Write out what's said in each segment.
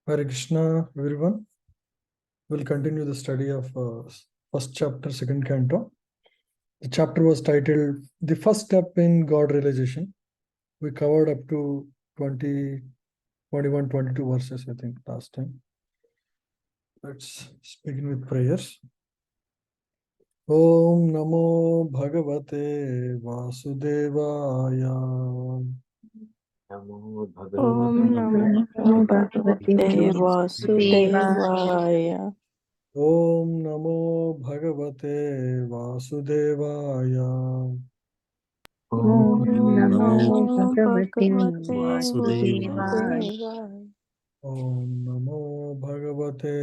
Hare Krishna, everyone. We'll continue the study of first chapter, second canto. The chapter was titled The First Step in God Realization. We covered up to 20, 21, 22 verses, I think, last time. Let's begin with prayers. Om Namo Bhagavate Vasudevaya. Namo Om Namo Bhagavate Vasudevaya. Om Namo Bhagavate Vasudevaya. Om Namo Bhagavate Bhagavate Vasudevaya. Vasudevaya. Om Namo Bhagavate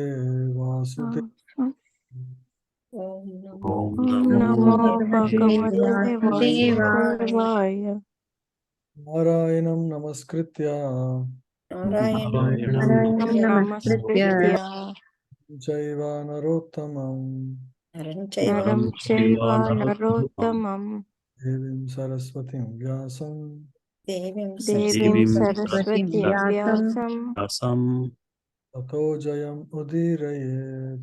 Vasudevaya. Om Om Namo Namo Bhagavate Vasudevaya. Vasudevaya. Narayanam Namaskritya Narayanam Namaskritya Jaiva Narottamam Naram Chaiva Narottamam Devim Saraswatim Vyasam Devim Saraswati Vyasam Tato Jayam Udirayet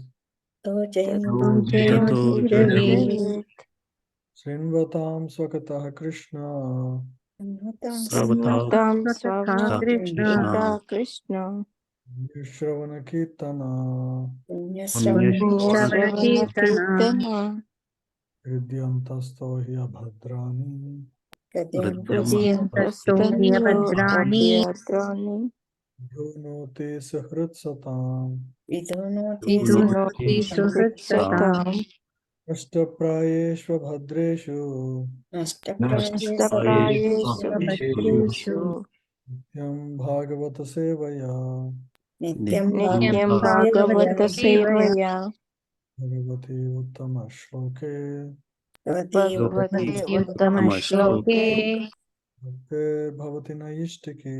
Tato Jayamudire Srinvatam Swakatah Krishna Srimad Swagata Krishna Shravana Kirtana Punyashravana Kirtana Hridyantasto Bhadrani Hridyantastanyo Adhyadrani Dhunote Sahrit Satam Vidunoti Suhritsatam Ashtaprayeshva Bhadreshu Ashtaprayesu Bhadreshu Yam Bhagavata Sevaya Nityam Bhagavata Sevaya Bhagavati Uttama Shloke Bhagavate Uttama Shloke Bhaktir Bhavati Naishtiki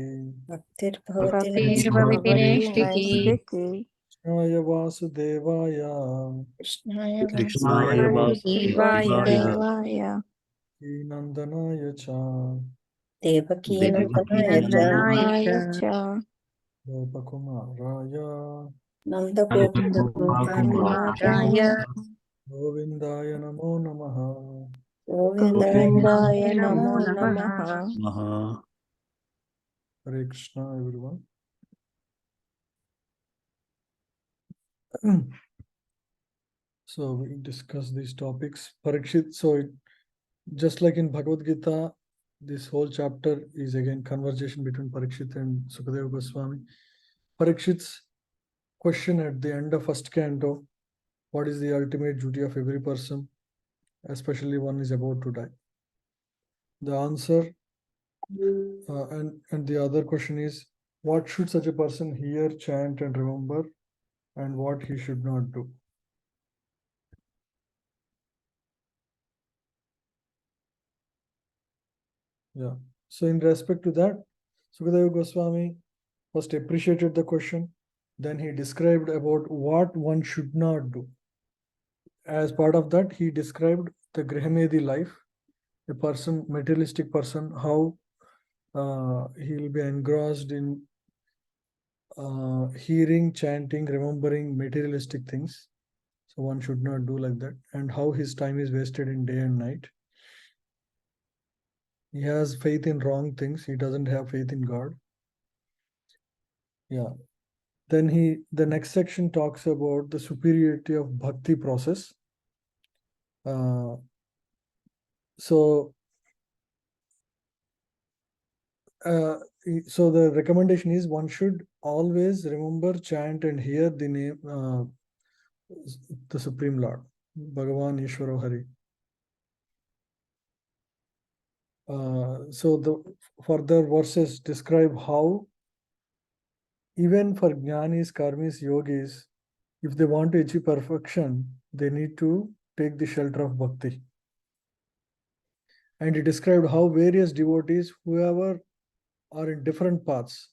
Bhaktir Bhavati Naistiki Krishnaaya Vasudevaya Krishnaya Vasudevaya. Vasudevaya Nandanaya Cha Nandaya Cha Gopakumaraya Kumaraya Govindaya Namo Namaha. Govindaya Namo Namaha. Hare Krishna, everyone. So we discuss these topics. Parikshit, so just like in Bhagavad Gita, this whole chapter is again conversation between Parikshit and Sukadeva Goswami. Parikshit's question at the end of first canto: what is the ultimate duty of every person, especially one is about to die? The answer, and the other question is, what should such a person hear, chant, and remember, and what he should not do? Yeah. So in respect to that, Sukadeva Goswami first appreciated the question, then he described about what one should not do. As part of that, he described the Grihamedi life, a person, materialistic person, how he will be engrossed in hearing, chanting, remembering materialistic things. So one should not do like that, and how his time is wasted in day and night. He has faith in wrong things. He doesn't have faith in God. Yeah. Then the next section talks about the superiority of bhakti process. So the recommendation is one should always remember, chant, and hear the name, the Supreme Lord, Bhagavan Ishvaro Hari. So the further verses describe how even for jnanis, karmis, yogis, if they want to achieve perfection, they need to take the shelter of bhakti. And he described how various devotees, whoever are in different paths,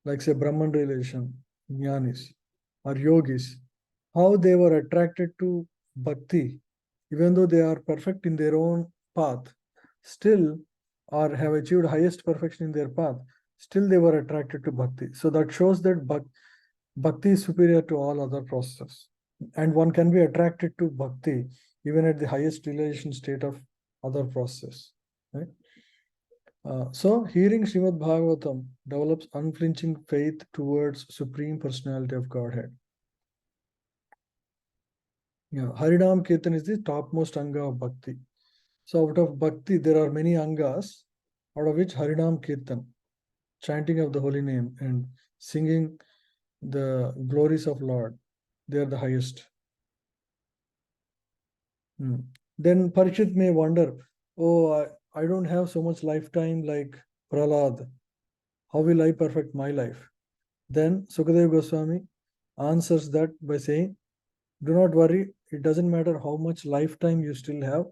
like say Brahman realization, jnanis, or yogis, how they were attracted to bhakti, even though they are perfect in their own path, still, or have achieved highest perfection in their path, still they were attracted to bhakti. So that shows that Bhakti is superior to all other processes. And one can be attracted to bhakti even at the highest realization state of other processes. Right? So, hearing Srimad Bhagavatam develops unflinching faith towards Supreme Personality of Godhead. Harinam Kirtan is the topmost anga of bhakti. So, out of bhakti, there are many angas, out of which Harinam Kirtan, chanting of the holy name and singing the glories of Lord, they are the highest. Then Parikshit may wonder, oh, I don't have so much lifetime like Prahlad. How will I perfect my life? Then Sukadeva Goswami answers that by saying, do not worry, it doesn't matter how much lifetime you still have.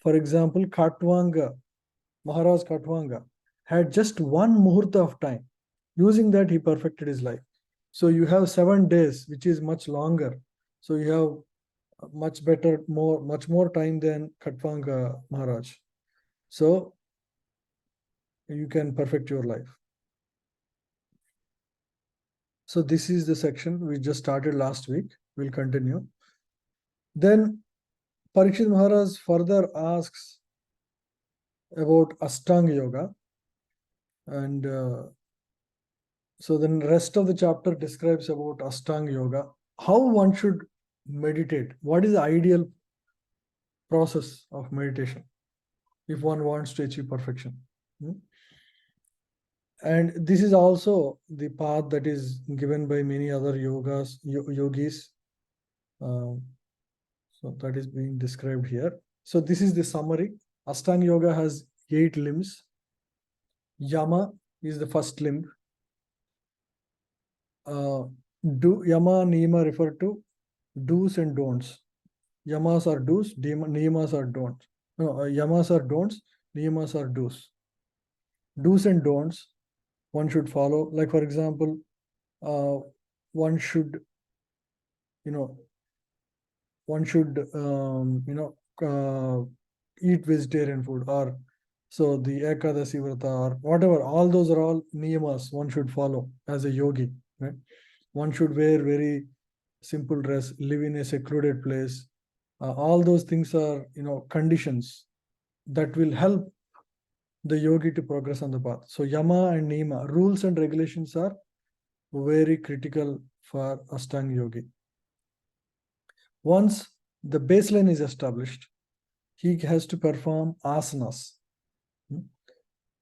For example, Khatvanga, Maharaj Khatvanga, had just one muhurta of time. Using that, he perfected his life. So you have 7 days, which is much longer. So you have much more time than Khatvanga Maharaj. So you can perfect your life. So this is the section we just started last week. We'll continue. Then Parikshit Maharaj further asks about Ashtanga Yoga. And so then rest of the chapter describes about Ashtanga Yoga. How one should meditate. What is the ideal process of meditation if one wants to achieve perfection? And this is also the path that is given by many other yogis. So that is being described here. So this is the summary. Ashtanga Yoga has 8 limbs. Yama is the first limb. Yama, Niyama refer to do's and don'ts. Yamas are do's, niyamas are don'ts. No, yamas are don'ts, niyamas are do's. Do's and don'ts one should follow. Like for example, one should, eat vegetarian food, or so the Ekadasi Vrata or whatever. All those are all niyamas one should follow as a yogi. Right? One should wear very simple dress, live in a secluded place. All those things are, conditions that will help the yogi to progress on the path. So yama and niyama, rules and regulations are very critical for Ashtanga yogi. Once the baseline is established, he has to perform asanas,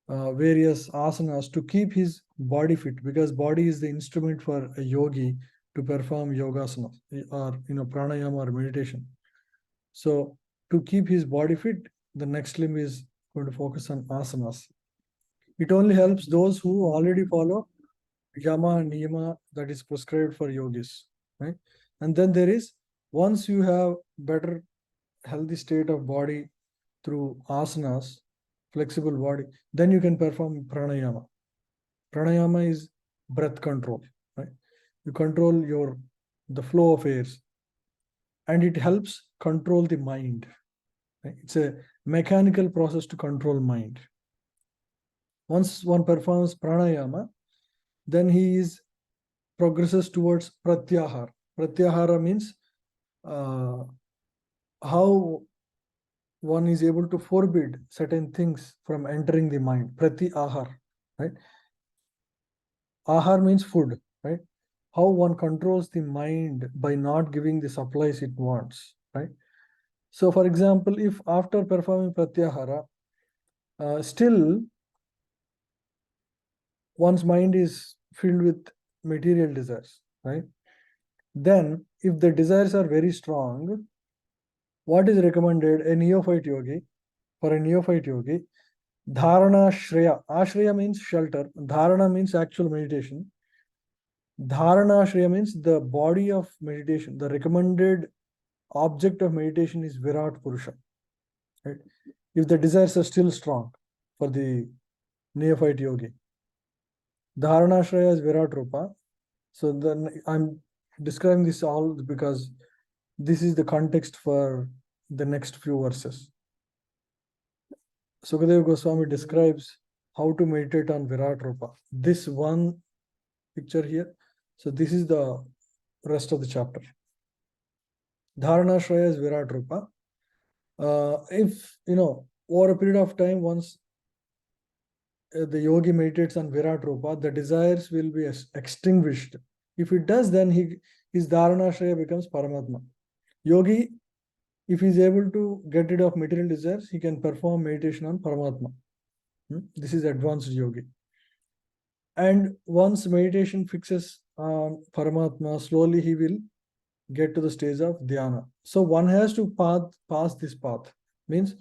various asanas to keep his body fit, because body is the instrument for a yogi to perform yogasanas or pranayama or meditation. So to keep his body fit, the next limb is going to focus on asanas. It only helps those who already follow yama and niyama that is prescribed for yogis, right? And then there is, once you have better healthy state of body through asanas, flexible body, then you can perform pranayama. Pranayama is breath control, right? You control the flow of airs, and it helps control the mind. Right? It's a mechanical process to control mind. Once one performs pranayama, then he progresses towards pratyahara. Pratyahara means how one is able to forbid certain things from entering the mind. Pratyahara, right? Ahar means food, right? How one controls the mind by not giving the supplies it wants, right? So, for example, if after performing pratyahara, still one's mind is filled with material desires, right? Then, if the desires are very strong, what is recommended? A neophyte yogi, for a neophyte yogi, dharana shreya. Ashreya means shelter. Dharana means actual meditation. Dharana shreya means the body of meditation. The recommended object of meditation is Virat Purusha. Right? If the desires are still strong for the neophyte yogi, Dharana shreya is Virat Rupa. So then I'm describing this all because this is the context for the next few verses. Sukadeva Goswami describes how to meditate on Virat Rupa. This one picture here, So this is the rest of the chapter. Dharanashraya is Virat Rupa. If over a period of time, once the yogi meditates on Virat Rupa, the desires will be extinguished. If it does, then his Dharanashraya becomes Paramatma. Yogi, if he is able to get rid of material desires, he can perform meditation on Paramatma. This is advanced yogi. And once meditation fixes on Paramatma, slowly he will get to the stage of dhyana. So one has to pass this path. Means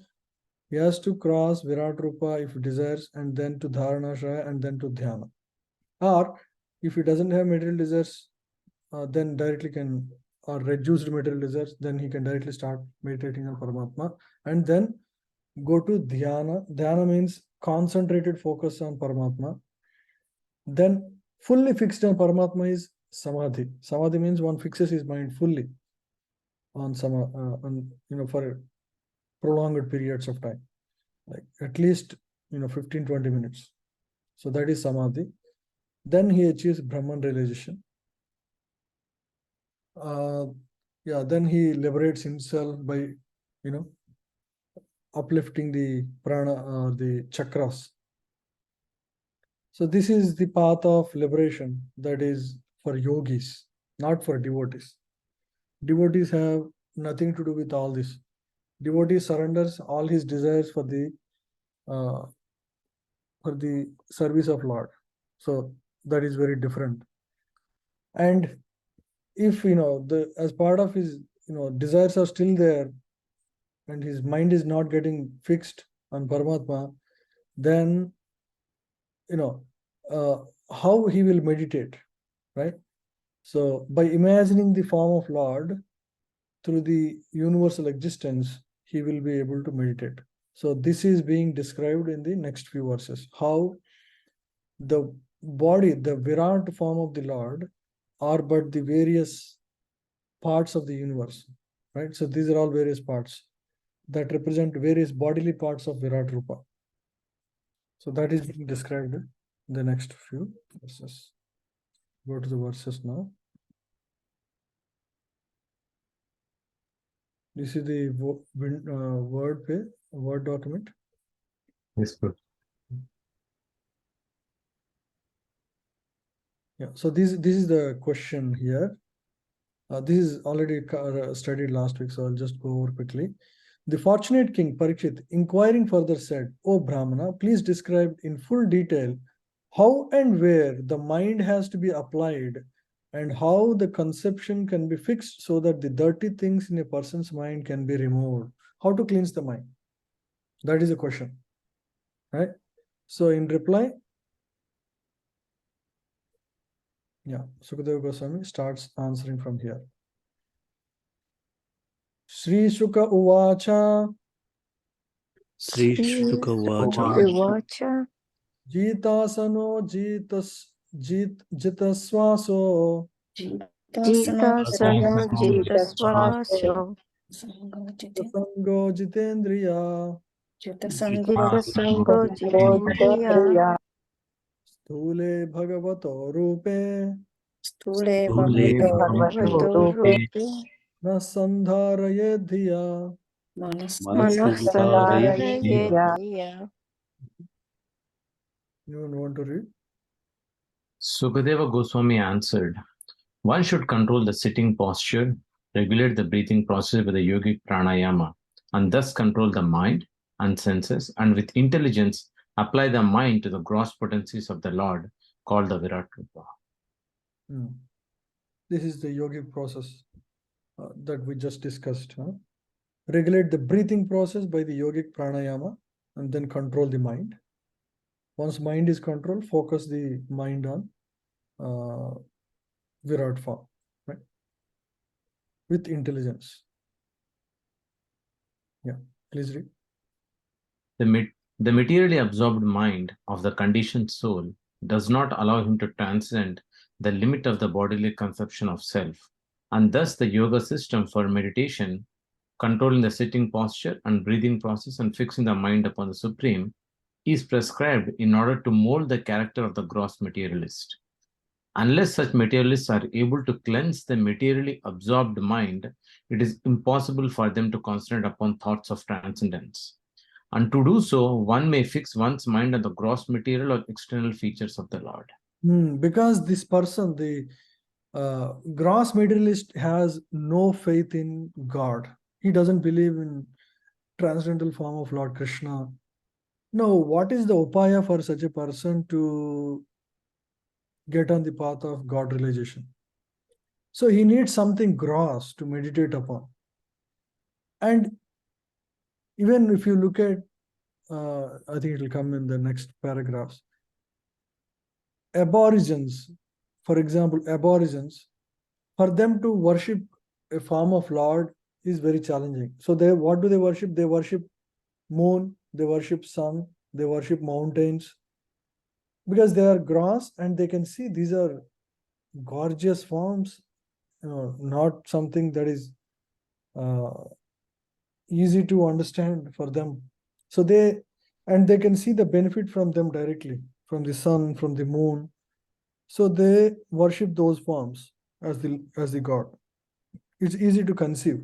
he has to cross Virat Rupa if he desires, and then to Dharanashraya, and then to dhyana. Or if he doesn't have material desires, then directly can, or reduced material desires, then he can directly start meditating on Paramatma, and then go to dhyana. Dhyana means concentrated focus on Paramatma. Then fully fixed on Paramatma is samadhi. Samadhi means one fixes his mind fully on for prolonged periods of time, like at least 15-20 minutes. So that is samadhi. Then he achieves Brahman realization. Then he liberates himself by uplifting the prana or the chakras. So this is the path of liberation that is for yogis, not for devotees. Devotees have nothing to do with all this. Devotee surrenders all his desires for the service of Lord. So that is very different. And if as part of his desires are still there, and his mind is not getting fixed on Paramatma, then how he will meditate, right? So by imagining the form of Lord through the universal existence, he will be able to meditate. So this is being described in the next few verses, how the body, the Virat form of the Lord, are but the various parts of the universe, right? So these are all various parts that represent various bodily parts of Virat Rupa. So that is being described in the next few verses. Go to the verses now. This is the Word document. Yes, good. Yeah. So this is the question here. This is already studied last week, so I'll just go over quickly. The fortunate king Parikshit, inquiring further, said, "O Brahmana, please describe in full detail how and where the mind has to be applied, and how the conception can be fixed so that the dirty things in a person's mind can be removed. How to cleanse the mind?" That is the question, right? So in reply, Sukadeva Goswami starts answering from here. Sri Shuka Uvacha Sri Shuka Vacha Uvacha Jitasano Jitaswaso Jitasano Jitasvaso Sango Jitendriya Jitasango Jitendriya Sthule Bhagavato Rupe Stule Stule Bhagavato Rupe Na Sandharayedhiya. Manasandharayedhiya. You want to read? Sukadeva Goswami answered, one should control the sitting posture, regulate the breathing process with the yogic pranayama, and thus control the mind and senses, and with intelligence apply the mind to the gross potencies of the Lord, called the Virat Rupa. This is the yogic process that we just discussed. Regulate the breathing process by the yogic pranayama, and then control the mind. Once mind is controlled, focus the mind on Virat form, right? With intelligence. Yeah, please read. The materially absorbed mind of the conditioned soul does not allow him to transcend the limit of the bodily conception of self, and thus the yoga system for meditation, controlling the sitting posture and breathing process and fixing the mind upon the Supreme, is prescribed in order to mold the character of the gross materialist. Unless such materialists are able to cleanse the materially absorbed mind, it is impossible for them to concentrate upon thoughts of transcendence. And to do so, one may fix one's mind on the gross material or external features of the Lord. Because this person, the gross materialist, has no faith in God. He doesn't believe in transcendental form of Lord Krishna. No, what is the upaya for such a person to get on the path of God realization? So he needs something gross to meditate upon. And even if you look at, I think it will come in the next paragraphs, aborigines, for example, aborigines, for them to worship a form of Lord is very challenging. So what do they worship? They worship moon, they worship sun, they worship mountains, because they are gross and they can see these are gorgeous forms, not something that is easy to understand for them. So they can see the benefit from them directly, from the sun, from the moon. So they worship those forms as the God. It's easy to conceive.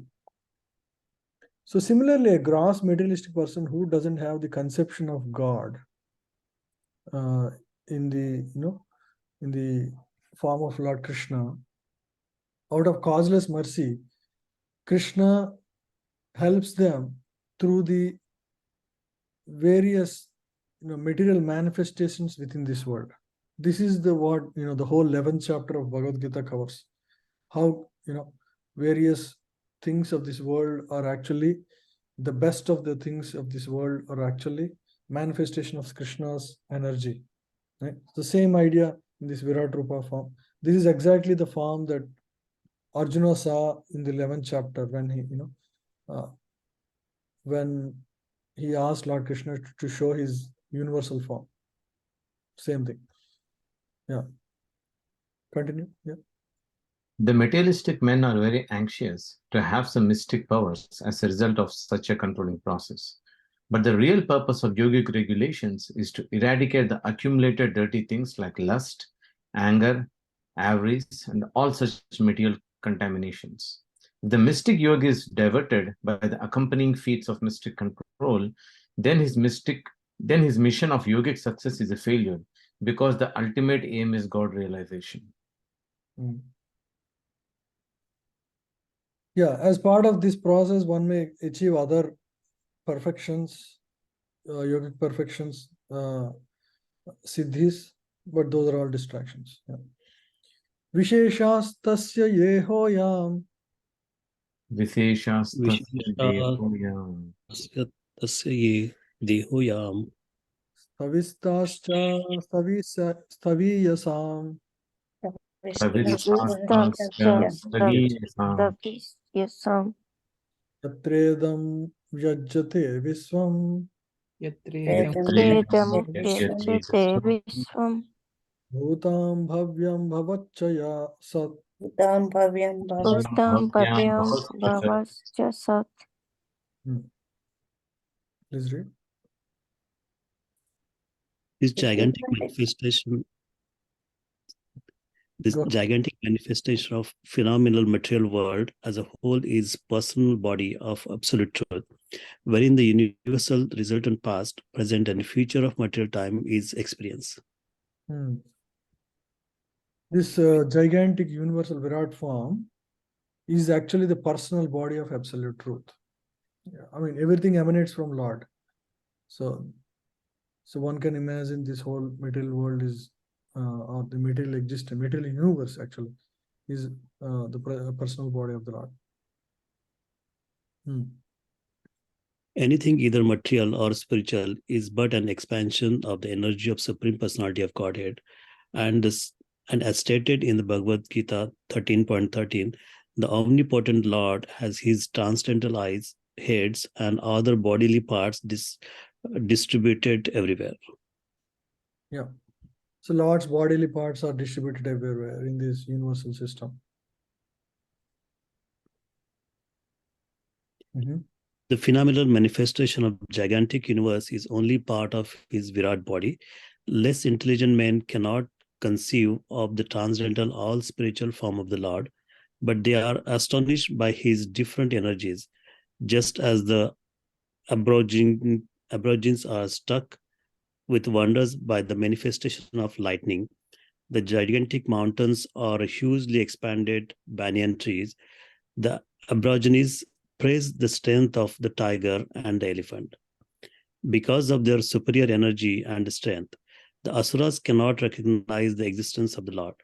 So similarly, a gross materialistic person who doesn't have the conception of God in the form of Lord Krishna, out of causeless mercy, Krishna helps them through the various material manifestations within this world. This is the whole 11th chapter of Bhagavad Gita covers. How various things of this world are actually, the best of the things of this world are actually manifestation of Krishna's energy. Right? The same idea in this Virat Rupa form. This is exactly the form that Arjuna saw in the 11th chapter when he asked Lord Krishna to show his universal form. Same thing. Yeah. Continue. Yeah. The materialistic men are very anxious to have some mystic powers as a result of such a controlling process. But the real purpose of yogic regulations is to eradicate the accumulated dirty things like lust, anger, avarice, and all such material contaminations. If the mystic yogi is diverted by the accompanying feats of mystic control, then his mission of yogic success is a failure, because the ultimate aim is God realization. Yeah, as part of this process, one may achieve other perfections, yogic perfections, siddhis, but those are all distractions. Yeah. Visheshastasya yehoyam Visheshastasya dehoyam tasya ye dehoyam stavistascha staviyasam Savistasya Saviyasam Yasam yatredam vyajyate visvam Vedam Vyajyate Visvam bhutam bhavyam bhavachaya sat. Udam Bhavyam Bhavasya Sat. Please read. This gigantic manifestation, of phenomenal material world as a whole is personal body of absolute truth, wherein the universal resultant past, present, and future of material time is experience. This gigantic universal Virat form is actually the personal body of absolute truth. Yeah, I mean, everything emanates from Lord. So one can imagine this whole material world is, or the material existence, material universe actually, is the personal body of the Lord. Anything either material or spiritual is but an expansion of the energy of Supreme Personality of Godhead. And as stated in the Bhagavad Gita 13.13, the omnipotent Lord has his transcendental eyes, heads, and other bodily parts distributed everywhere. Yeah. So Lord's bodily parts are distributed everywhere in this universal system. The phenomenal manifestation of gigantic universe is only part of his Virat body. Less intelligent men cannot conceive of the transcendental all spiritual form of the Lord, but they are astonished by his different energies, just as the aborigines are struck with wonders by the manifestation of lightning. The gigantic mountains or hugely expanded banyan trees. The Aborigines praise the strength of the tiger and the elephant. Because of their superior energy and strength, the Asuras cannot recognize the existence of the Lord,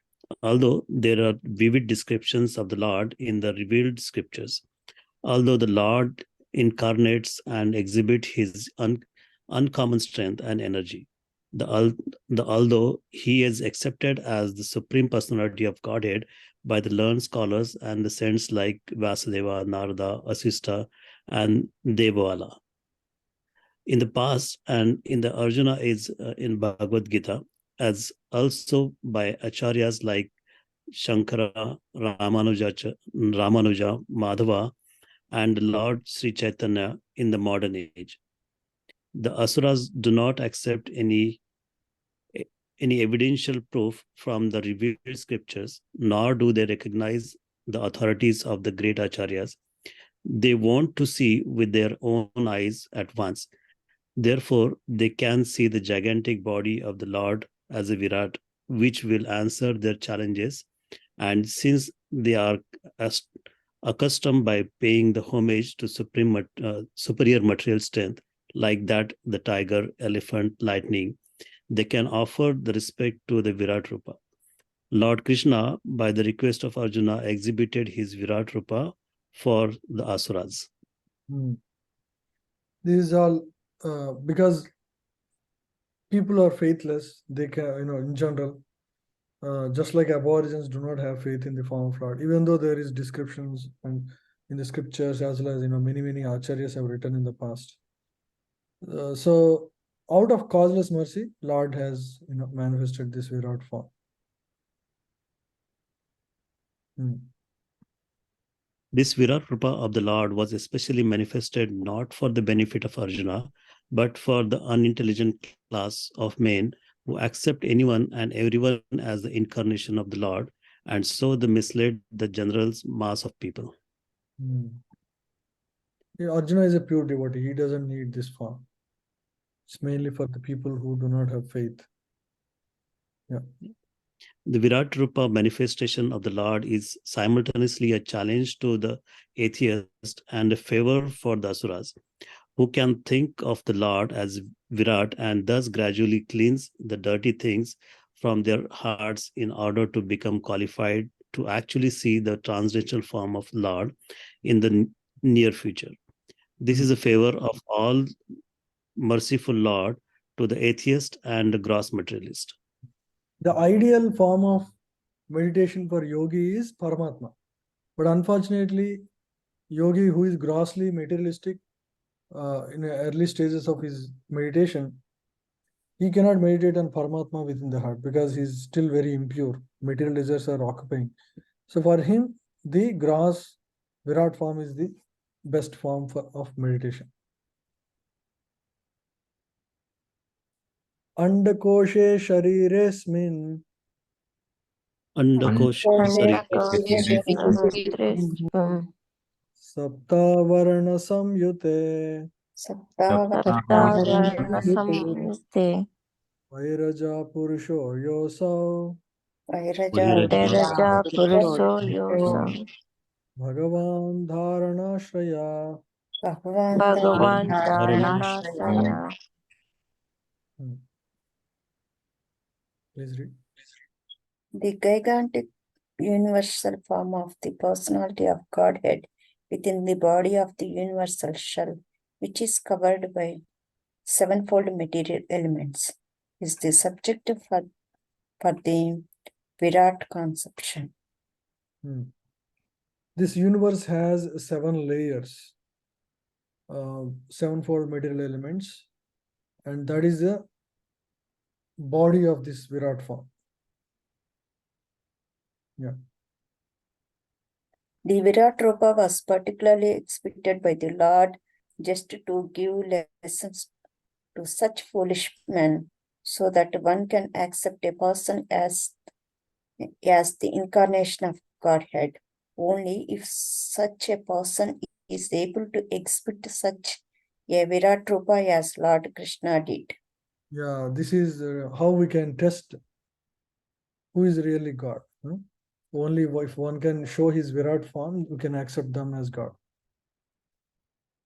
although there are vivid descriptions of the Lord in the revealed scriptures. Although the Lord incarnates and exhibits his uncommon strength and energy, although he is accepted as the supreme personality of Godhead by the learned scholars and the saints like Vasudeva, Narada, Asista, and Devala. In the past, and in the Arjuna is in Bhagavad Gita, as also by acharyas like Shankara, Ramanuja, Madhava, and Lord Sri Chaitanya in the modern age. The Asuras do not accept any evidential proof from the revealed scriptures, nor do they recognize the authorities of the great acharyas. They want to see with their own eyes at once. Therefore, they can see the gigantic body of the Lord as a Virat, which will answer their challenges. And since they are accustomed by paying the homage to superior material strength, like that the tiger, elephant, lightning, they can offer the respect to the Virat Rupa. Lord Krishna, by the request of Arjuna, exhibited his Virat Rupa for the Asuras. This is all because people are faithless. They can, in general, just like aborigines do not have faith in the form of Lord, even though there is descriptions and in the scriptures as well as many acharyas have written in the past. So out of causeless mercy, Lord has manifested this Virat form. This Virat Rupa of the Lord was especially manifested not for the benefit of Arjuna, but for the unintelligent class of men who accept anyone and everyone as the incarnation of the Lord, and so they misled the general mass of people. Arjuna is a pure devotee. He doesn't need this form. It's mainly for the people who do not have faith. The Virat Rupa manifestation of the Lord is simultaneously a challenge to the atheist and a favor for the Asuras, who can think of the Lord as Virat and thus gradually cleanse the dirty things from their hearts in order to become qualified to actually see the transcendental form of Lord in the near future. This is a favor of all merciful Lord to the atheist and the gross materialist. The ideal form of meditation for yogi is Paramatma. But unfortunately, yogi who is grossly materialistic in the early stages of his meditation, he cannot meditate on Paramatma within the heart because he's still very impure. Material desires are occupying. So for him, the gross Virat form is the best form of meditation. Andakoshe Shariresmin Andakoshe Saptavarna Samyute Saptavarna Samyute Vairaja Purusho Yosau Vairaja Purusho Yosam Bhagavan Dharana Shraya. Bhagavan Dharana Saya. Please read. The gigantic universal form of the personality of Godhead within the body of the universal shell, which is covered by sevenfold material elements, is the subject for the Virat conception. This universe has 7 layers, sevenfold material elements, and that is the body of this Virat form. The Virat Rupa was particularly expected by the Lord just to give lessons to such foolish men so that one can accept a person as the incarnation of Godhead only if such a person is able to exhibit such a Virat Rupa as Lord Krishna did. Yeah, this is how we can test who is really God. Only if one can show his Virat form, we can accept them as God.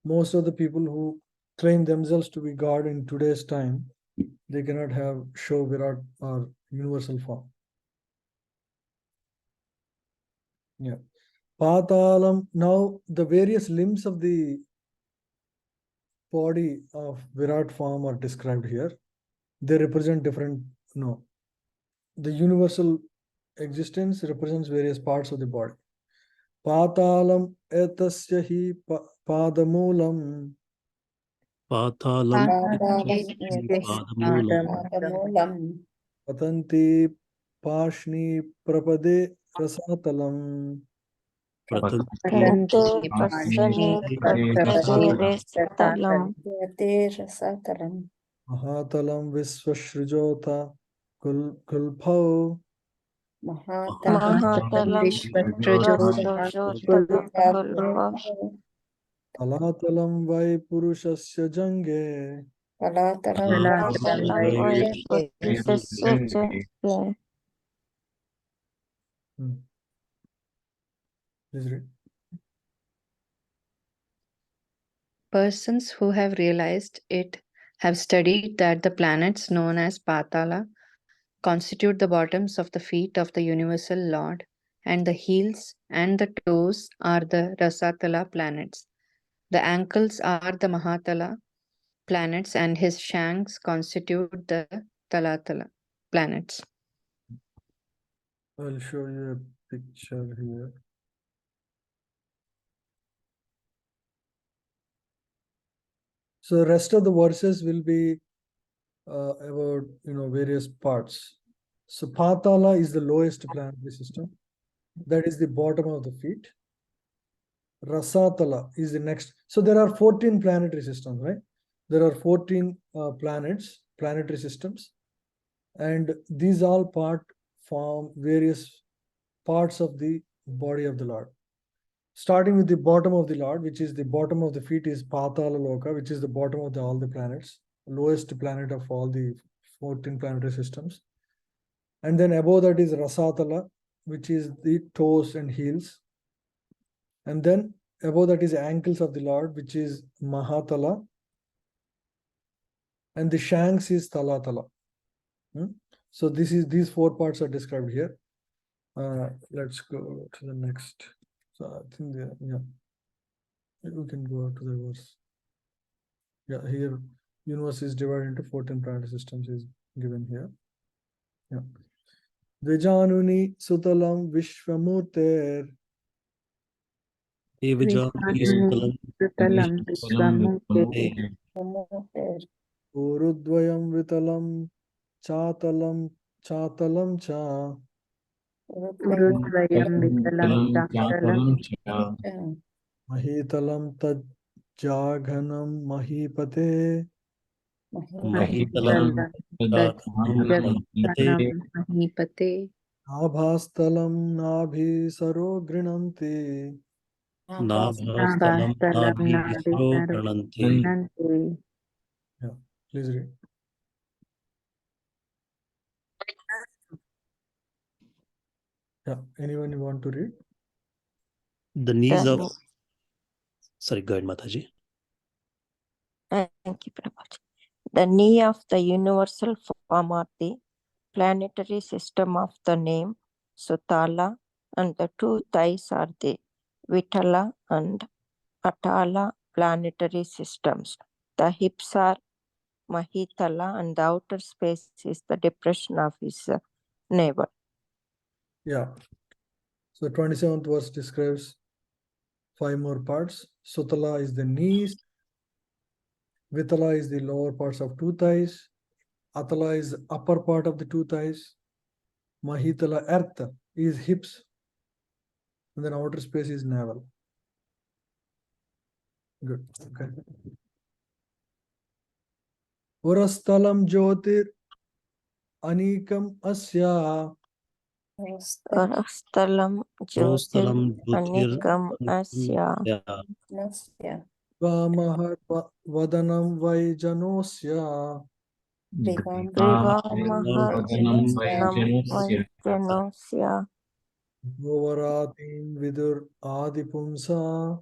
Most of the people who claim themselves to be God in today's time, they cannot show Virat or universal form. Yeah. Patalam. Now the various limbs of the body of Virat form are described here. They represent different, the universal existence represents various parts of the body. Patalam etasya hi padamulam. Patalam Padamulam. Patanti pashni prapade rasatalam. Pratante Pasani Pratade Restalam Prate Rasatalam. Mahatalam visvashrujota kulphau. Mahatalam Vishwasojota Kulpa Talatalam vai purushasya jange. Palatalam Vaipurusasya Jange. Please read. Persons who have realized it have studied that the planets known as Patala constitute the bottoms of the feet of the universal Lord, and the heels and the toes are the Rasatala planets. The ankles are the Mahatala planets, and his shanks constitute the Talatala planets. I'll show you a picture here. So the rest of the verses will be about various parts. So Patala is the lowest planetary system. That is the bottom of the feet. Rasatala is the next. So there are 14 planetary systems, right? There are 14 planetary systems, and these all form various parts of the body of the Lord. Starting with the bottom of the Lord, which is the bottom of the feet, is Patala Loka, which is the bottom of all the planets, lowest planet of all the 14 planetary systems. And then above that is Rasatala, which is the toes and heels. And then above that is ankles of the Lord, which is Mahatala. And the shanks is Talatala. So these 4 parts are described here. Let's go to the next. So I think we can go to the verse. Yeah, here universe is divided into 14 planetary systems is given here. Yeah. Dvijanuni Sutalam Vishwamurter. Urudvayam Vitalam Chatalam Cha. Mahitalam Tajaghanam Mahipate. Abhastalam Nabhi Saro Grinanti. Yeah, please read. Yeah, anyone you want to read? The knees of... Sorry, go ahead, Mataji. Thank you, Prabhuji. The knee of the universal form of the planetary system of the name Sutala, and the 2 thighs are the Vitala and Atala planetary systems. The hips are Mahitala, and the outer space is the depression of his navel. Yeah. So 27th verse describes 5 more parts. Sutala is the knees. Vitala is the lower parts of 2 thighs. Atala is the upper part of the 2 thighs. Mahitala, earth, is hips. And then outer space is navel. Good. Okay. Urastalam Jyotir anikam asya. Parastalam Jyotir Prostalam Anikam Asya. Nasya. Vamahar vadanam vai janosya. Privamahar Vadanam Vajanosya. Govaratim vidur adipumsa.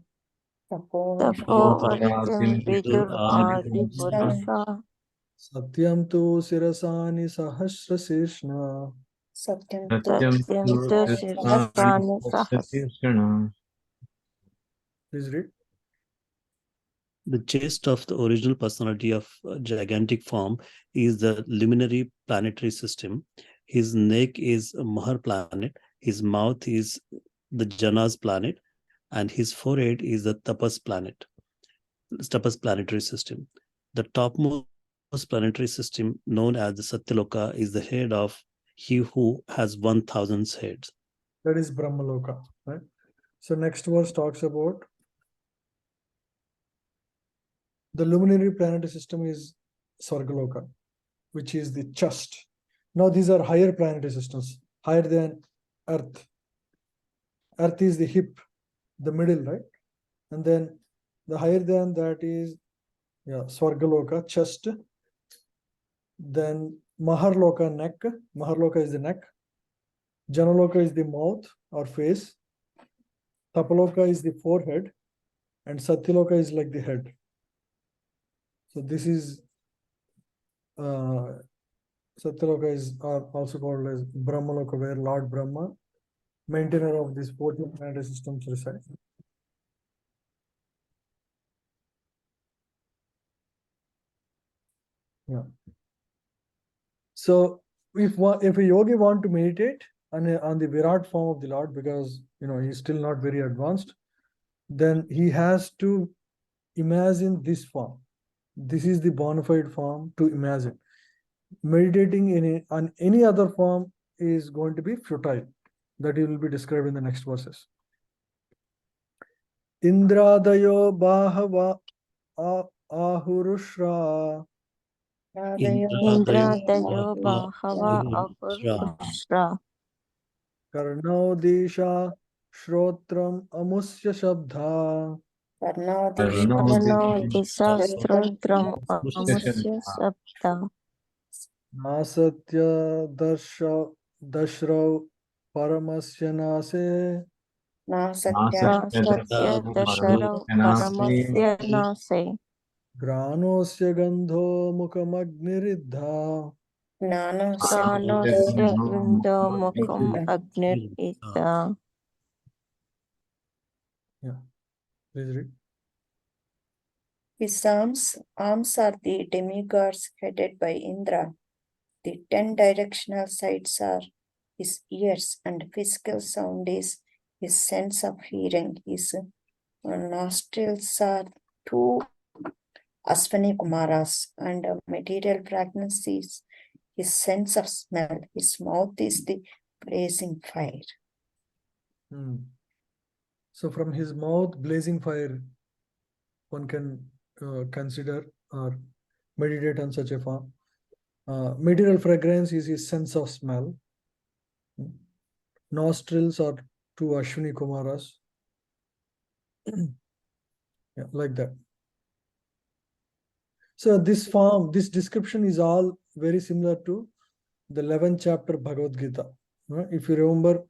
Tapovaratim Vidur Adi Purusha. Satyam tu sirasani sahasra sirshna. Satyam Satyam Tu Sirasani Sahas. Please read. The chest of the original personality of gigantic form is the luminary planetary system. His neck is a Mahar planet. His mouth is the Janas planet, and his forehead is the Tapas planetary system. The topmost planetary system, known as the Satyaloka, is the head of he who has 1,000 heads. That is Brahmaloka, right? So next verse talks about the luminary planetary system is Svargaloka, which is the chest. Now these are higher planetary systems, higher than Earth. Earth is the hip, the middle, right? And then the higher than that is Svargaloka, chest. Then Maharloka, neck. Maharloka is the neck. Janaloka is the mouth or face. Tapaloka is the forehead. And Satyaloka is like the head. So this is Satyaloka is also called as Brahmaloka, where Lord Brahma, maintainer of these 14 planetary systems, resides. Yeah. So if a yogi want to meditate on the Virat form of the Lord, because he's still not very advanced, then he has to imagine this form. This is the bona fide form to imagine. Meditating on any other form is going to be futile. That will be described in the next verses. Indradayo bahava ahurushra. Indradayo Bahava Ahurushra. Karnaudisha Shrotram Amusya Shabdha. Karnaudisha Srodram Amusya Sabda. Nasatya Dashrav Paramasya Nase. Satya Dasharav Paramasya Nase. Granosya Gandho Mukhamagniridha. Granosya Vindo Mukham Agnir Ida. Yeah, please read. His arms are the demigods headed by Indra. The 10 directional sides are his ears, and physical sound is his sense of hearing. His nostrils are 2 Aswani Kumaras, and material fragrance is his sense of smell. His mouth is the blazing fire. So from his mouth, blazing fire, one can consider or meditate on such a form. Material fragrance is his sense of smell. Nostrils are 2 Ashwini Kumaras. Yeah, like that. So this form, this description is all very similar to the 11th chapter Bhagavad Gita. If you remember,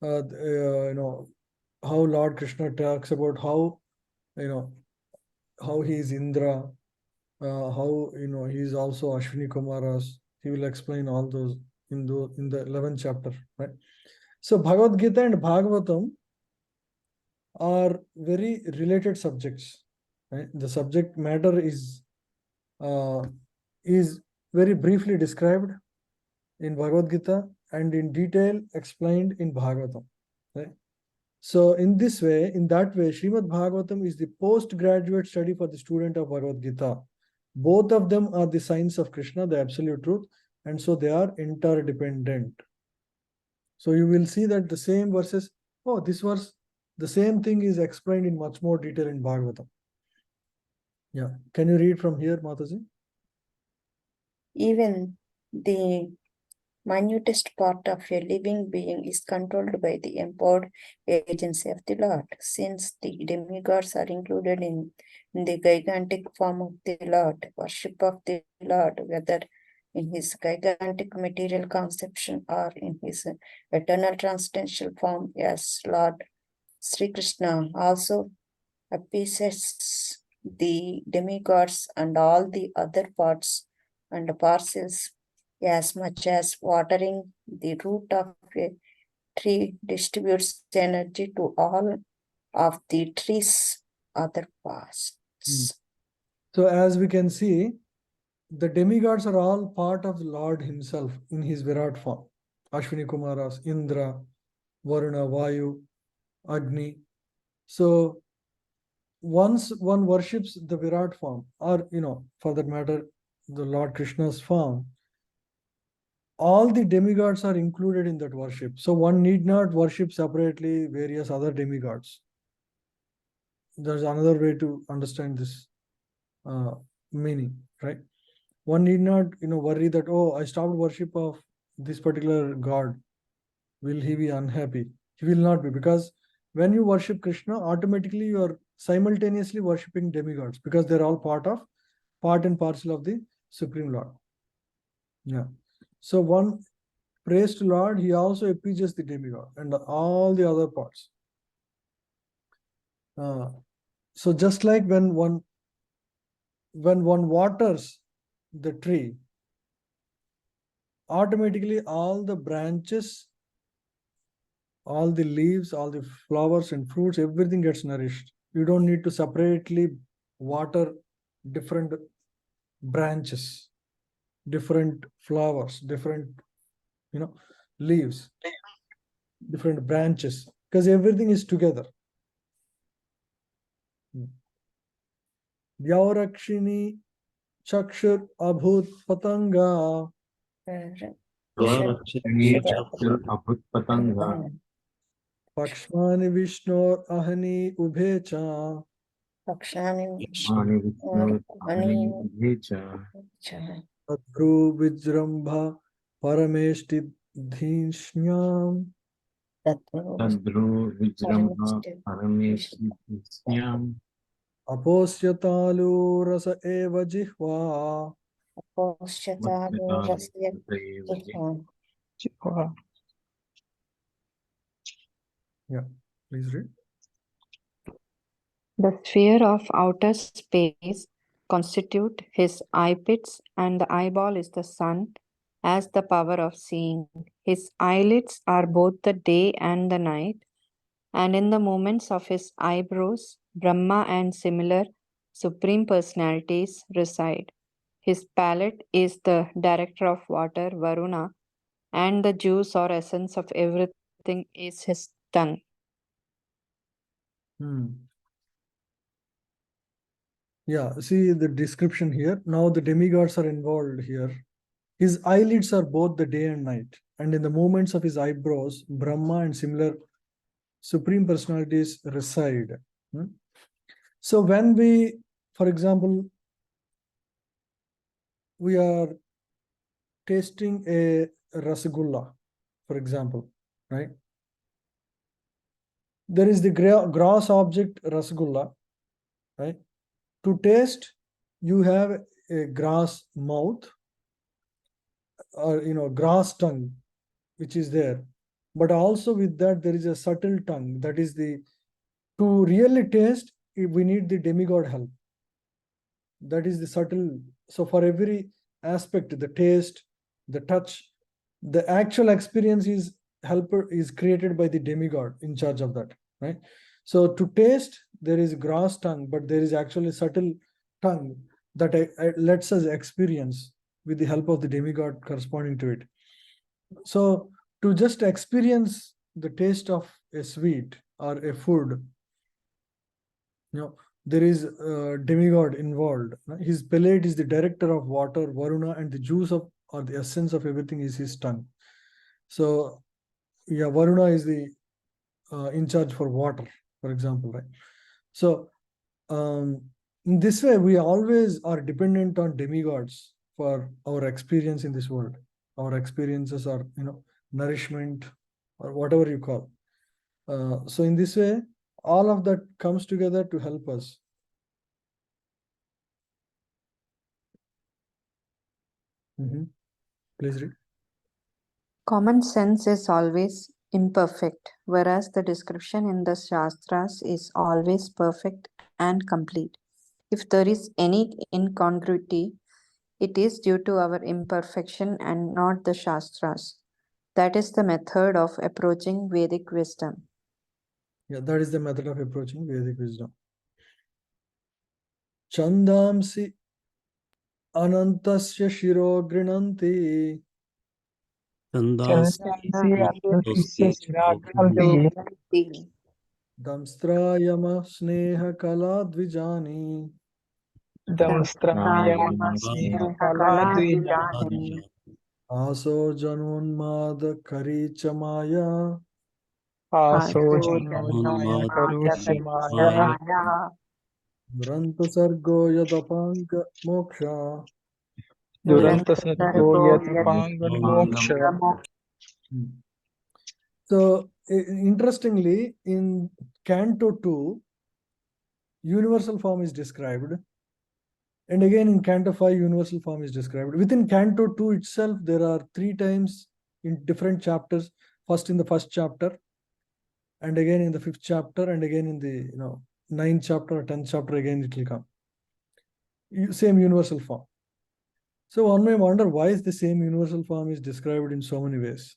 how Lord Krishna talks about how he is Indra, how he is also Ashwini Kumaras. He will explain all those in the 11th chapter, right? So Bhagavad Gita and Bhagavatam are very related subjects, right? The subject matter is very briefly described in Bhagavad Gita and in detail explained in Bhagavatam, right? So in that way, Srimad Bhagavatam is the postgraduate study for the student of Bhagavad Gita. Both of them are the signs of Krishna, the absolute truth, and so they are interdependent. So you will see that the same verses, this verse, the same thing is explained in much more detail in Bhagavatam. Yeah, can you read from here, Mataji? Even the minutest part of a living being is controlled by the empowered agency of the Lord. Since the demigods are included in the gigantic form of the Lord, worship of the Lord, whether in his gigantic material conception or in his eternal transcendental form as Lord Sri Krishna, also appeases the demigods and all the other parts and parcels as much as watering the root of a tree distributes energy to all of the tree's other parts. So as we can see, the demigods are all part of the Lord himself in his Virat form. Ashwini Kumaras, Indra, Varuna, Vayu, Agni. So once one worships the Virat form, or for that matter, the Lord Krishna's form, all the demigods are included in that worship. So one need not worship separately various other demigods. There's another way to understand this meaning, right? One need not worry that, oh, I stopped worship of this particular god, will he be unhappy? He will not be, because when you worship Krishna, automatically you are simultaneously worshipping demigods, because they're all part and parcel of the Supreme Lord. Yeah. So one prays to Lord, he also appeases the demigod and all the other parts. So just like when one waters the tree, automatically all the branches, all the leaves, all the flowers and fruits, everything gets nourished. You don't need to separately water different branches, different flowers, different leaves, different branches, because everything is together. Vyaurakshini Chakshur Abhut Patanga Pakshmani Vishnor Ahani Ubhecha Pakshani Adru Vijrambha Parameshti Dhinshnyam Tadru Vijrambha Parameshti Aposyatalu Rasa Eva Jihva. Yeah, please read. The sphere of outer space constitute his eye pits, and the eyeball is the sun as the power of seeing. His eyelids are both the day and the night, and in the movements of his eyebrows, Brahma and similar supreme personalities reside. His palate is the director of water, Varuna, and the juice or essence of everything is his tongue. Yeah, see the description here. Now the demigods are involved here. His eyelids are both the day and night, and in the movements of his eyebrows, Brahma and similar supreme personalities reside. So when we, for example, we are tasting a rasagulla, for example, right? There is the gross object rasagulla, right? To taste, you have a grass mouth or grass tongue, which is there. But also with that, there is a subtle tongue. That is to really taste, we need the demigod help. That is the subtle. So for every aspect, the taste, the touch, the actual experience is created by the demigod in charge of that, right? So to taste, there is gross tongue, but there is actually subtle tongue that lets us experience with the help of the demigod corresponding to it. So to just experience the taste of a sweet or a food, there is a demigod involved. His palate is the director of water, Varuna, and the juice of or the essence of everything is his tongue. So yeah, Varuna is the in charge for water, for example, right? So in this way, we always are dependent on demigods for our experience in this world. our experiences or nourishment or whatever you call. So in this way, all of that comes together to help us. Please read. Common sense is always imperfect, whereas the description in the Shastras is always perfect and complete. If there is any incongruity, it is due to our imperfection and not the Shastras. That is the method of approaching Vedic wisdom. Yeah, that is the method of approaching Vedic wisdom. Chandamsi anantasya shiro grinanti Chandas damstrayama sneha kala dvijani aso janonmad kari chamaya duranta sargo yadapanga moksha. So interestingly, in Canto 2, universal form is described. And again in Canto 5, universal form is described. Within Canto 2 itself, there are 3 times in different chapters. First in the first chapter, and again in the 5th chapter, and again in the 9th chapter or 10th chapter, again it will come. Same universal form. So one may wonder why is the same universal form is described in so many ways.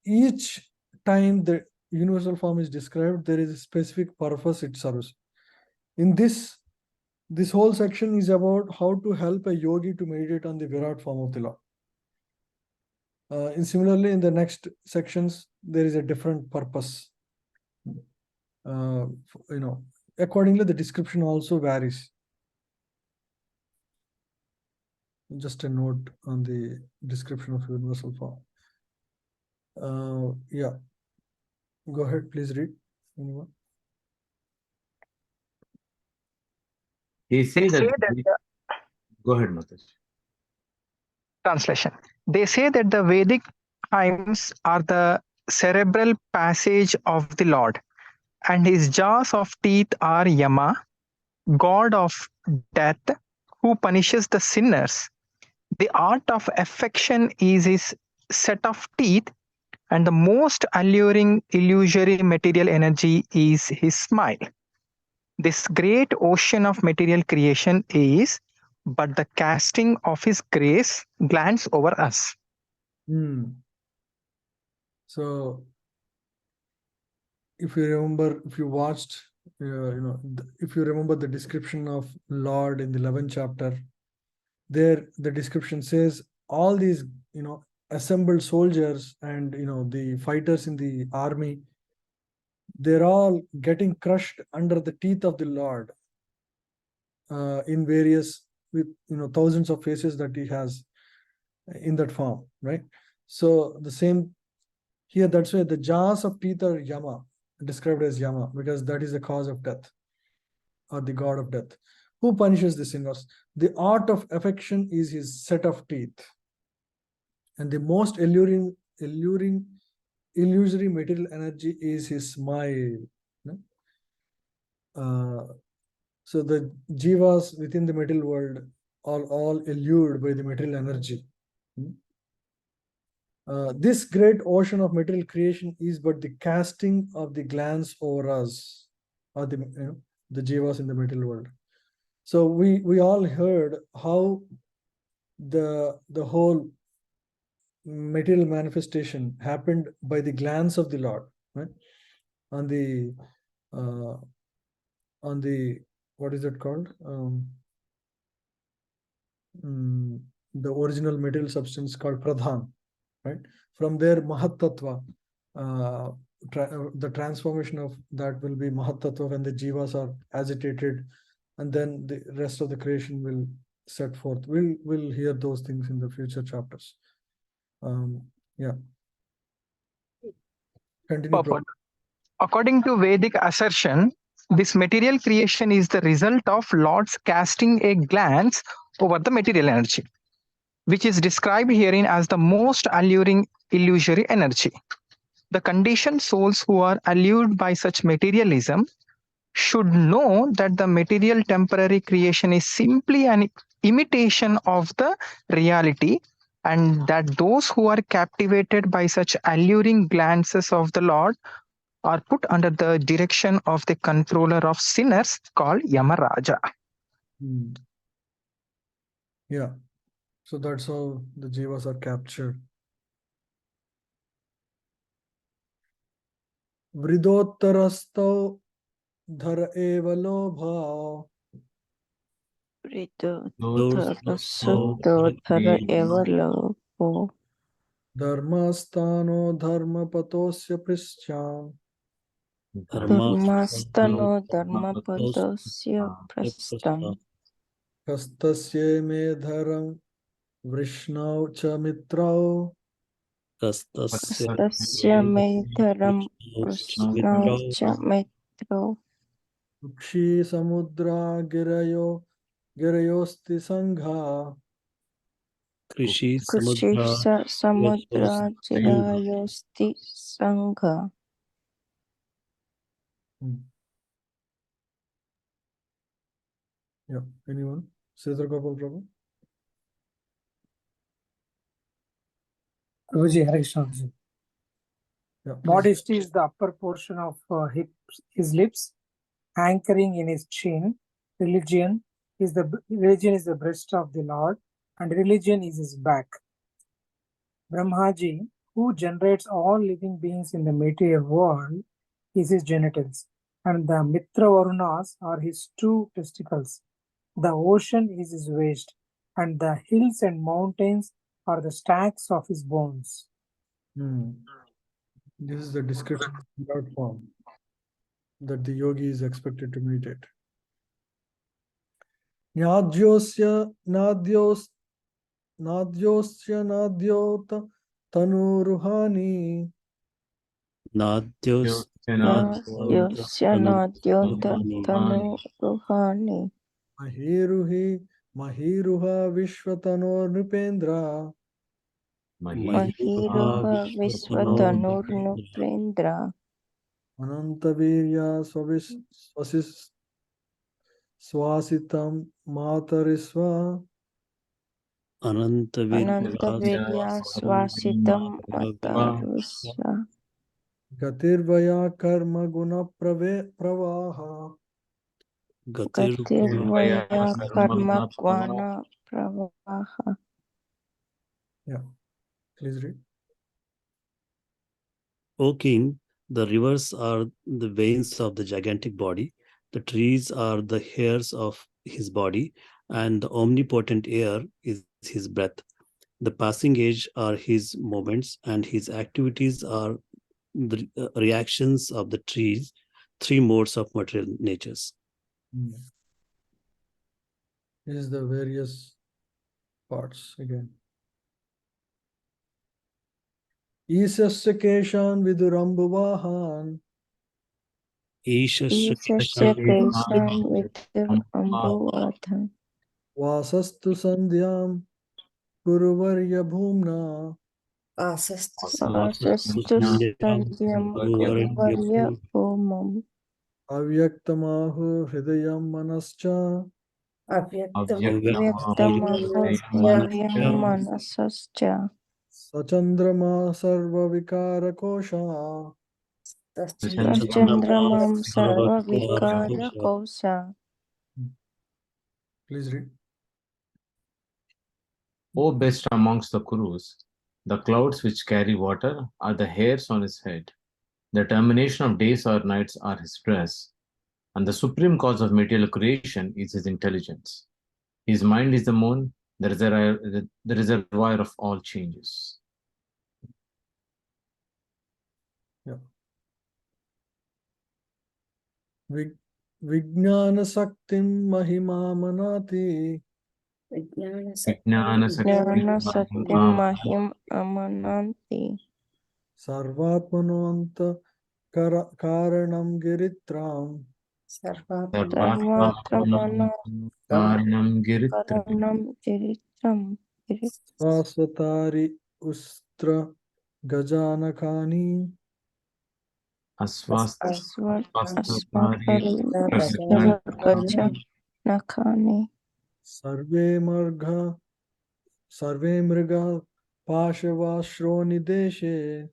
Each time the universal form is described, there is a specific purpose it serves. In this whole section is about how to help a yogi to meditate on the Virat form of the Lord. And similarly, in the next sections, there is a different purpose. Accordingly, the description also varies. Just a note on the description of universal form. Yeah. Go ahead, please read. Anyone? They say that go ahead, Mataji. Translation. They say that the Vedic hymns are the cerebral passage of the Lord, and his jaws of teeth are Yama, god of death, who punishes the sinners. The art of affection is his set of teeth, and the most alluring illusory material energy is his smile. This great ocean of material creation is but the casting of his grace glance over us. So if you remember, if you watched, if you remember the description of Lord in the 11th chapter, there the description says all these, assembled soldiers and, the fighters in the army, they're all getting crushed under the teeth of the Lord in various, with, thousands of faces that he has in that form, right? So the same here, that's why the jaws of teeth are Yama, described as Yama, because that is the cause of death, or the god of death, who punishes the sinners. The art of affection is his set of teeth, and the most illusory material energy is his smile. So the jivas within the material world are all allured by the material energy. This great ocean of material creation is but the casting of the glance over us, or the jivas in the material world. So we all heard how the whole material manifestation happened by the glance of the Lord, right? On the what is it called? The original material substance called Pradhan, right? From there, Mahat Tattva, the transformation of that will be Mahat Tattva when the jivas are agitated, and then the rest of the creation will set forth. We'll hear those things in the future chapters. Yeah. Continue. According to Vedic assertion, this material creation is the result of Lord's casting a glance over the material energy. which is described herein as the most alluring illusory energy. The conditioned souls who are allured by such materialism should know that the material temporary creation is simply an imitation of the reality, and that those who are captivated by such alluring glances of the Lord are put under the direction of the controller of sinners called Yamaraja. Hmm. Yeah. So that's how the jivas are captured. Vridottarasto dhara eva lobha Suddhodhara eva lopo dharmastano dharmapatosya prischam dharmastano dharmapadasya prastam kastasye me dharam Vrishnau cha mitrau tasya medharam prasnau cha metro Ukshi samudra girayosti sangha Krishi Kushisa samudra jirayosti sangha. Yeah, anyone? Sridhar Gopal Prabhu? Prabhuji, Hare Krishna. Prabhuji. Yeah, please. Modesty is the upper portion of his lips, anchoring in his chin. Religion is the breast of the Lord, and religion is his back. Brahmaji, who generates all living beings in the material world, is his genitals, and the Mitra Varunas are his two testicles. The ocean is his waist, and the hills and mountains are the stacks of his bones. This is the description without form that the yogi is expected to meditate. Nadyosya nadyota tanuruhani Yosya nadyota tanu ruhani. Mahiruha Vishwatanor Nupendra Mahiruha Visvatanur Nuprendra Anantavirya Swasitam Matariswa Anantavirya Swasitam Matarvisva Gatirvaya Karma Guna Pravaha Gatirvaya Karma Kwana Pravaha. Yeah, please read. O king, the rivers are the veins of the gigantic body, the trees are the hairs of his body, and the omnipotent air is his breath. The passing age are his movements, and his activities are the reactions of the trees, three modes of material natures. This is the various parts again. Isasya Keshan Vidurambuvahan Ishasya Keshan Vidur Ambuvadhan Vasastu Sandhyam Kuruvarya Bhumna Vasastu Sandhyam Kuruvarya Bhumam Avyaktamahu Hridayam Manascha Vyaktamaham Hridayam Manasascha Sachandrama Sarva Vikara Kosha Sachandramam Sarva Vikara Kosha. Please read. O best amongst the Kurus, the clouds which carry water are the hairs on his head. The termination of days or nights are his dress, and the supreme cause of material creation is his intelligence. His mind is the moon, the reservoir of all changes. Yeah. Vijnana Saktim Mahima Manati Vijnana Jnana Satyam Mahim Amananti Sarvatmananta Karanam Giritram Sarvatramana Karanam Giritram. Karanam Chiritram Swasvatari Ustra Gajanakani Asvatari Gaja Gaja Nakani Sarve Mrga Pashava Deshe.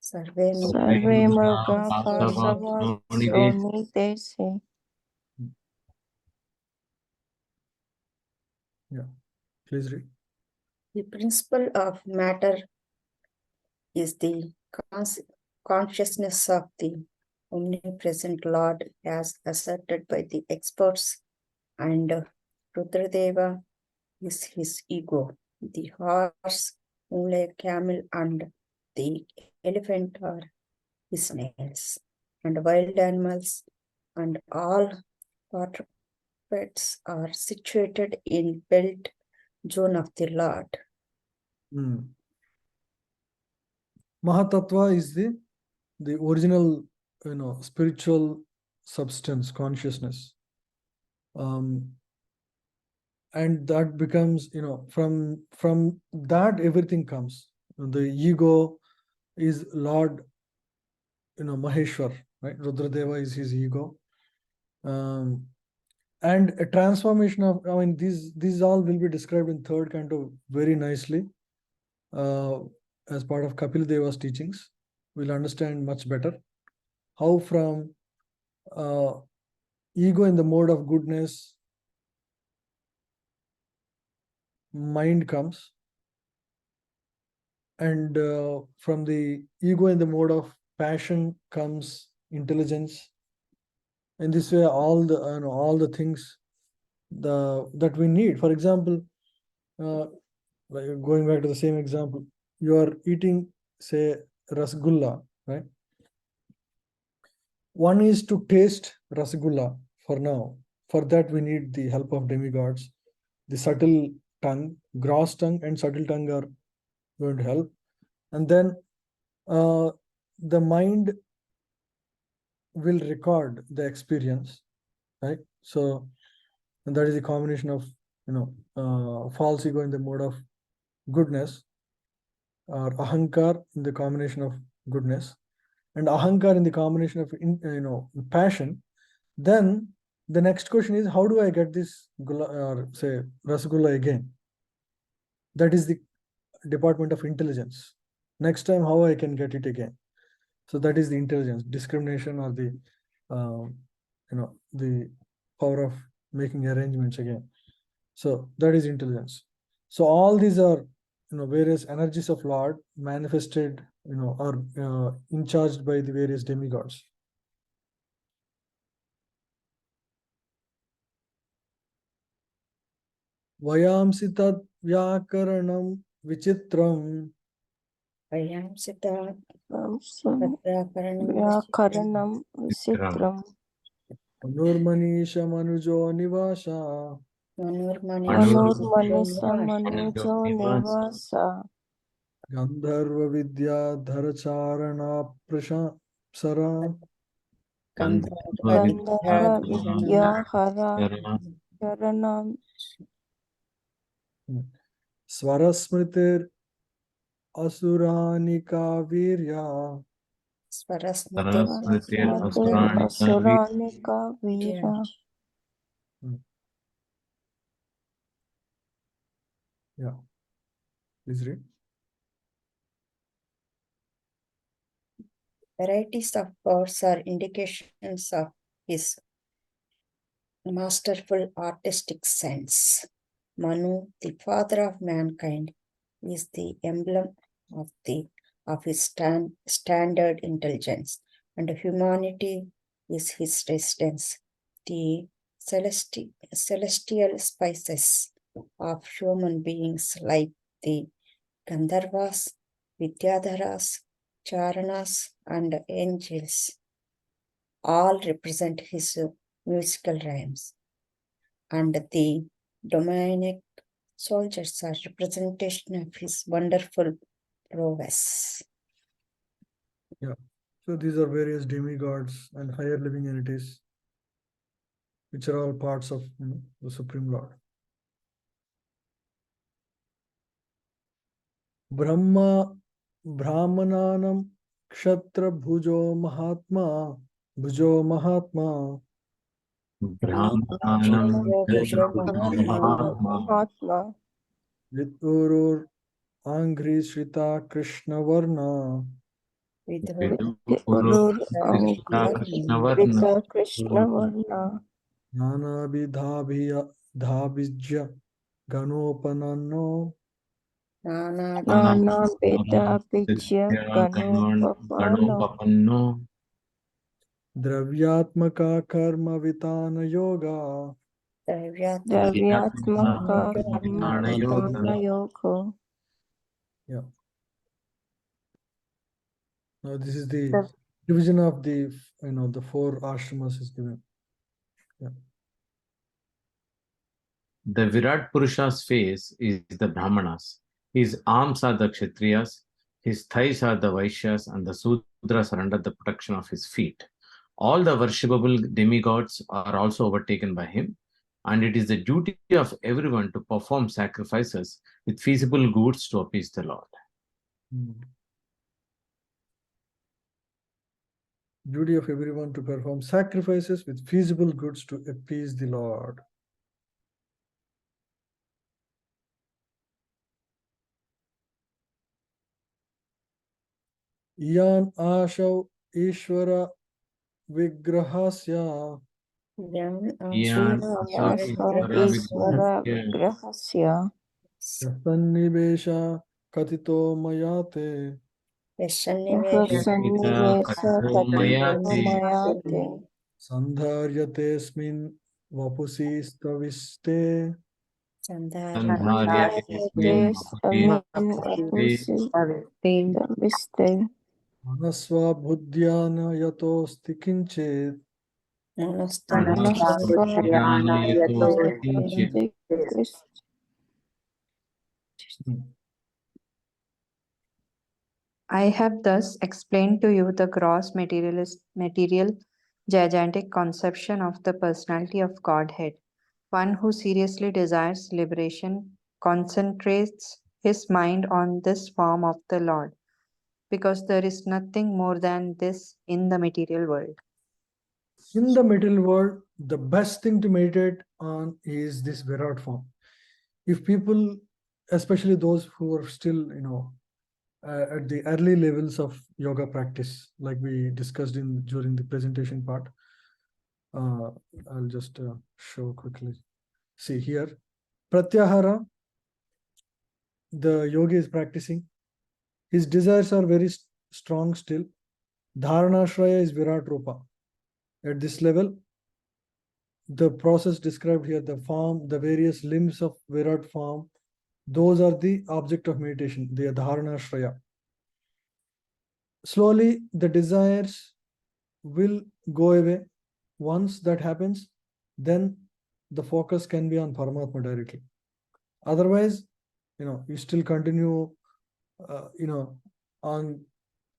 Sarve Sarve Murga Pasava Shroni Desi. Yeah, please read. The principle of matter is the consciousness of the omnipresent Lord as asserted by the experts, and Rudradeva is his ego. The horse, only camel, and the elephant are his nails, and wild animals and all quadrupeds are situated in belt zone of the Lord. Mahatattva is the original, spiritual substance, consciousness. And that becomes, from that everything comes. The ego is Lord, Maheshwar, right? Rudradeva is his ego. And a transformation of, these all will be described in third canto very nicely. As part of Kapil Deva's teachings, we'll understand much better how from ego in the mode of goodness, mind comes, and from the ego in the mode of passion comes intelligence. In this way, all the things that we need. For example, like going back to the same example, you are eating, say, rasgulla, right? One is to taste rasgulla for now. For that, we need the help of demigods. The subtle tongue, gross tongue, and subtle tongue are going to help. And then the mind will record the experience, right? So and that is the combination of false ego in the mode of goodness, or ahankar in the combination of goodness, and ahankar in the combination of passion. Then the next question is, how do I get this or say rasgulla again? That is the department of intelligence. Next time, how I can get it again? So that is the intelligence, discrimination, or the the power of making arrangements again. So that is intelligence. So all these are various energies of Lord manifested, or in charged by the various demigods. Vayamsi tad vyakaranam vichitram Vayamsita Vyakaranam Visitram Manurmanisha Manujo Nivasa Manurmanisa Manujo Nivasa Gandharva Vidya Dharacharana Prasara Gandharva Vidya Hara Charanam Swarasmritir Asuranika Virya Swarasmati Asuranika Vira. Yeah, please read. varieties of powers are indications of his masterful artistic sense. Manu, the father of mankind, is the emblem of his standard intelligence, and humanity is his residence. The celestial spices of human beings like the Gandharvas, Vidyadharas, Charanas, and angels all represent his musical rhymes, and the demonic soldiers are representation of his wonderful prowess. Yeah, so these are various demigods and higher living entities, which are all parts of the Supreme Lord. Brahmananam Kshatra Bhujo Mahatma Brahmanam Mahatma Mahatma Vidurur Angri Shrita Krishna Varna Vidurur Krishna Varna Amrita Krishna Varna Nana Dhabija Ganopanano Nana Beda Pijya Ganopapano Ganopapanno Dravyatmaka Karma Vitana Yoga. Dravyatmaka Karma Vidana Yoga. Yeah. Now this is the division of the the four ashramas is given. Yeah. The Virat Purusha's face is the Brahmanas. His arms are the Kshatriyas, his thighs are the Vaishyas, and the Sudras are under the protection of his feet. All the worshipable demigods are also overtaken by him, and it is the duty of everyone to perform sacrifices with feasible goods to appease the Lord. Duty of everyone to perform sacrifices with feasible goods to appease the Lord. Yan Ashav Ishvara Vigrahasya Ishvara Vigrahasya Sannivesha Katito Mayate Sannivesa Katito Mayate Sandharyatesmin Vapusi Staviste Sandharyate Stamin Vapusi Staviste Manasva Budhyana Yatosti Kinchet. Manasva Yatosti I have thus explained to you the gross material, gigantic conception of the personality of Godhead. One who seriously desires liberation concentrates his mind on this form of the Lord, because there is nothing more than this in the material world. In the material world, the best thing to meditate on is this Virat form. If people, especially those who are still, at the early levels of yoga practice, like we discussed during the presentation part, I'll just show quickly. See here, Pratyahara, the yogi is practicing. His desires are very strong still. Dharanashraya is Virat Rupa. At this level, the process described here, the form, the various limbs of Virat form, those are the object of meditation, the Dharanashraya. Slowly, the desires will go away. Once that happens, then the focus can be on Paramatma directly. Otherwise, you still continue, on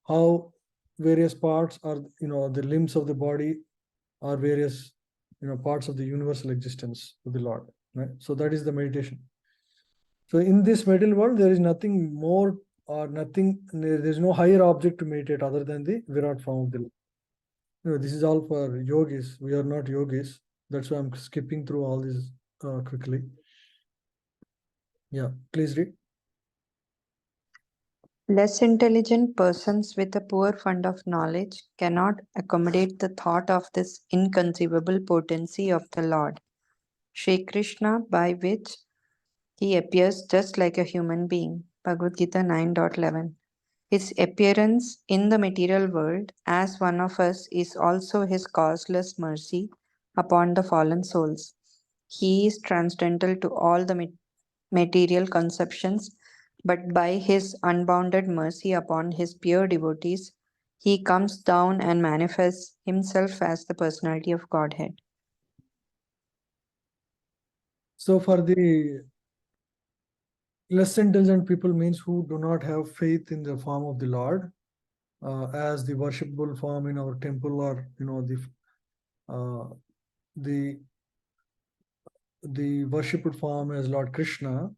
how various parts are, the limbs of the body are various, parts of the universal existence of the Lord. Right? So that is the meditation. So in this material world, there is nothing more or nothing, there is no higher object to meditate other than the Virat form of the Lord. This is all for yogis. We are not yogis. That's why I'm skipping through all this quickly. Yeah, please read. Less intelligent persons with a poor fund of knowledge cannot accommodate the thought of this inconceivable potency of the Lord, Sri Krishna, by which he appears just like a human being. Bhagavad Gita 9.11. His appearance in the material world as one of us is also his causeless mercy upon the fallen souls. He is transcendental to all the material conceptions, but by his unbounded mercy upon his pure devotees, he comes down and manifests himself as the personality of Godhead. So for the less intelligent people means who do not have faith in the form of the Lord as the worshipable form in our temple, or the worshipped form as Lord Krishna.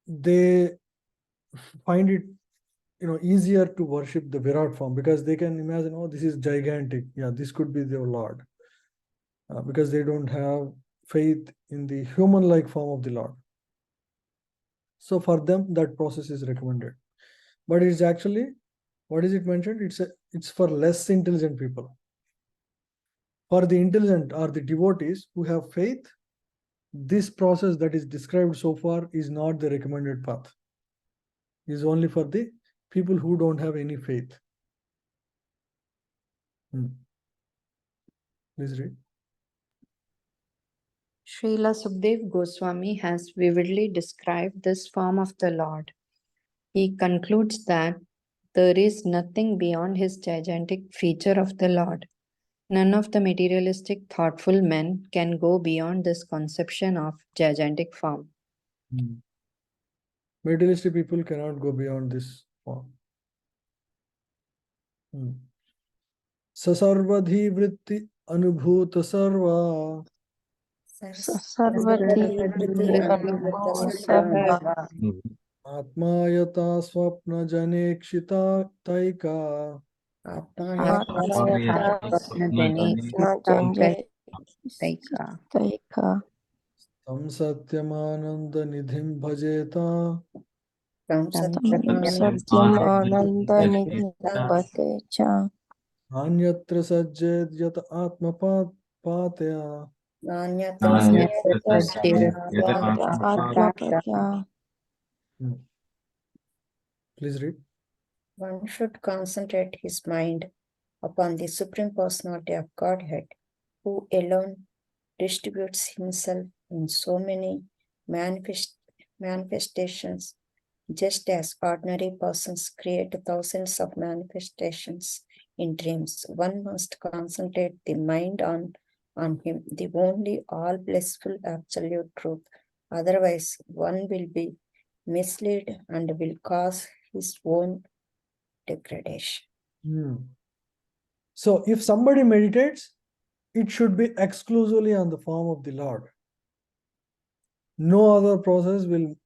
They find it, easier to worship the Virat form, because they can imagine, oh, this is gigantic. Yeah, this could be their Lord. Because they don't have faith in the human-like form of the Lord. So for them, that process is recommended. But it's actually, what is it mentioned? It's for less intelligent people. For the intelligent or the devotees who have faith, this process that is described so far is not the recommended path. It is only for the people who don't have any faith. Please read. Srila Sukdev Goswami has vividly described this form of the Lord. He concludes that there is nothing beyond his gigantic feature of the Lord. None of the materialistic, thoughtful men can go beyond this conception of gigantic form. Materialistic people cannot go beyond this form. Sasarvadhi vritti anubhuta sarva. Sarvati Anubhava Sarva Atmayata swapna janekshita taika. Atmayata Janjay Taika Tam satyamananda nidhim bhajeta. Satyam Ananda Nidhi Patecha Anyatra sajjed yat atmapatya. Atmapatya. Please read. One should concentrate his mind upon the Supreme Personality of Godhead, who alone distributes himself in so many manifestations, just as ordinary persons create thousands of manifestations in dreams. One must concentrate the mind on him, the only all blissful absolute truth. Otherwise, one will be misled and will cause his own degradation. So if somebody meditates, it should be exclusively on the form of the Lord. No other process will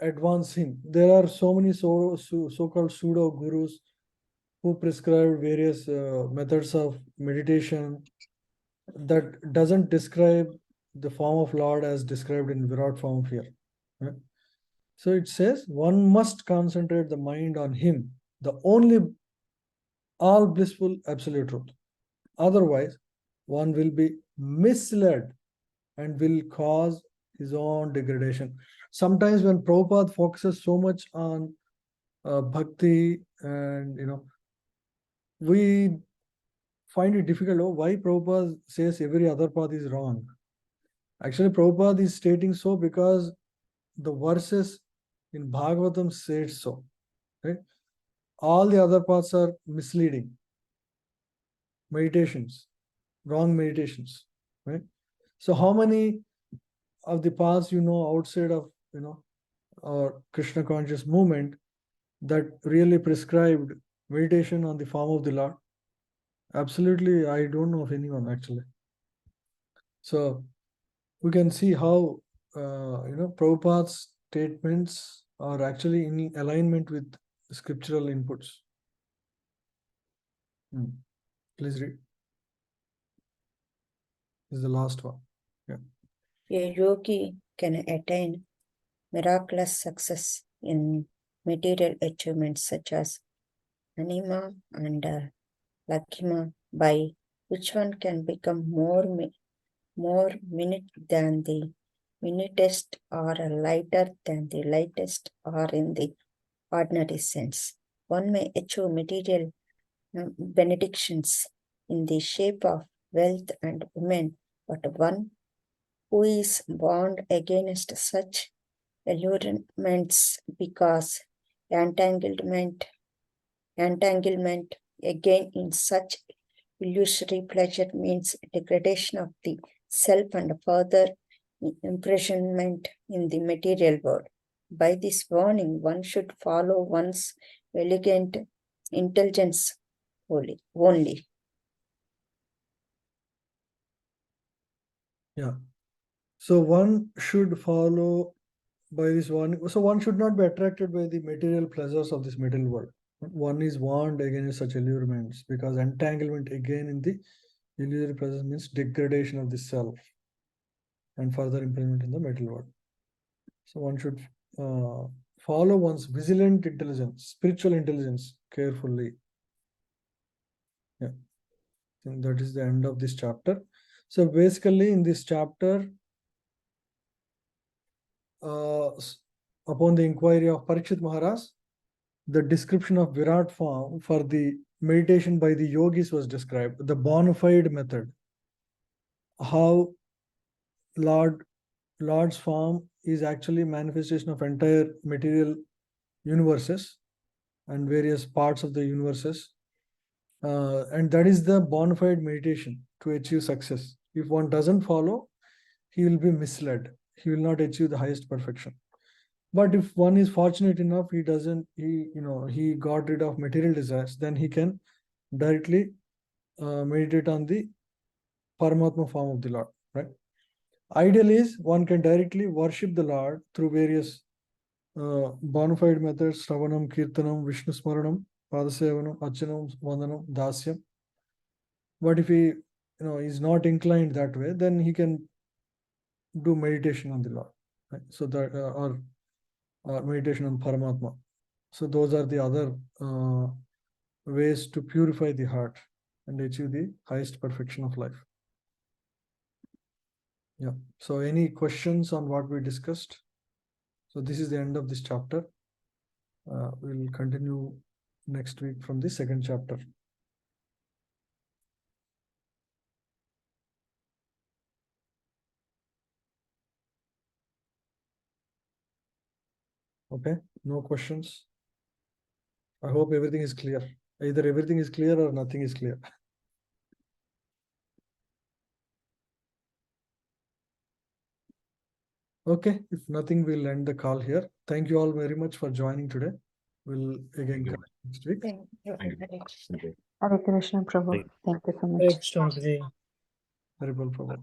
advance him. There are so many so-called pseudo gurus who prescribe various methods of meditation that doesn't describe the form of Lord as described in Virat form here. Right? So it says one must concentrate the mind on him, the only all blissful absolute truth. Otherwise, one will be misled and will cause his own degradation. Sometimes when Prabhupada focuses so much on bhakti, and we find it difficult. Why Prabhupada says every other path is wrong? Actually, Prabhupada is stating so because the verses in Bhagavatam says so. Right? All the other paths are misleading meditations, wrong meditations. Right? So how many of the paths outside of our Krishna conscious movement that really prescribed meditation on the form of the Lord? Absolutely, I don't know of anyone actually. So we can see how Prabhupada's statements are actually in alignment with scriptural inputs. Please read. This is the last one. Yeah. A yogi can attain miraculous success in material achievements such as anima and lakhima, by which one can become more minute than the minutest or lighter than the lightest, or in the ordinary sense. One may achieve material benedictions in the shape of wealth and women, but one who is bound against such allurements because entanglement again in such illusory pleasure means degradation of the self and further imprisonment in the material world. By this warning, one should follow one's elegant intelligence only. Yeah. So one should follow by this one. So one should not be attracted by the material pleasures of this material world. One is warned against such allurements because entanglement again in the illusory pleasures means degradation of the self and further imprisonment in the material world. So one should follow one's vigilant intelligence, spiritual intelligence carefully. Yeah, I think that is the end of this chapter. So basically in this chapter, upon the inquiry of Parikshit Maharaj, the description of Virat form for the meditation by the yogis was described, the bona fide method, how Lord's form is actually manifestation of entire material universes and various parts of the universes. And that is the bona fide meditation to achieve success. If one doesn't follow, he will be misled. He will not achieve the highest perfection. But if one is fortunate enough, he got rid of material desires, then he can directly meditate on the Paramatma form of the Lord, right? Ideal is one can directly worship the Lord through various bona fide methods: Shravanam, Kirtanam, Vishnu Smaranam, Padasevanam, Achanam, Vandanam, Dasyam. But if he is not inclined that way, then he can do meditation on the Lord, right? So that or meditation on Paramatma. So those are the other ways to purify the heart and achieve the highest perfection of life. Yeah. So any questions on what we discussed? So this is the end of this chapter. We'll continue next week from the second chapter. Okay, no questions. I hope everything is clear. Either everything is clear or nothing is clear. Okay, if nothing, we'll end the call here. Thank you all very much for joining today. We'll again come next week. Thank you. Thank you. Hare Krishna, Prabhu. Right. Thank you so much. Hare Krishna, Prabhuji. Haribol Prabhu.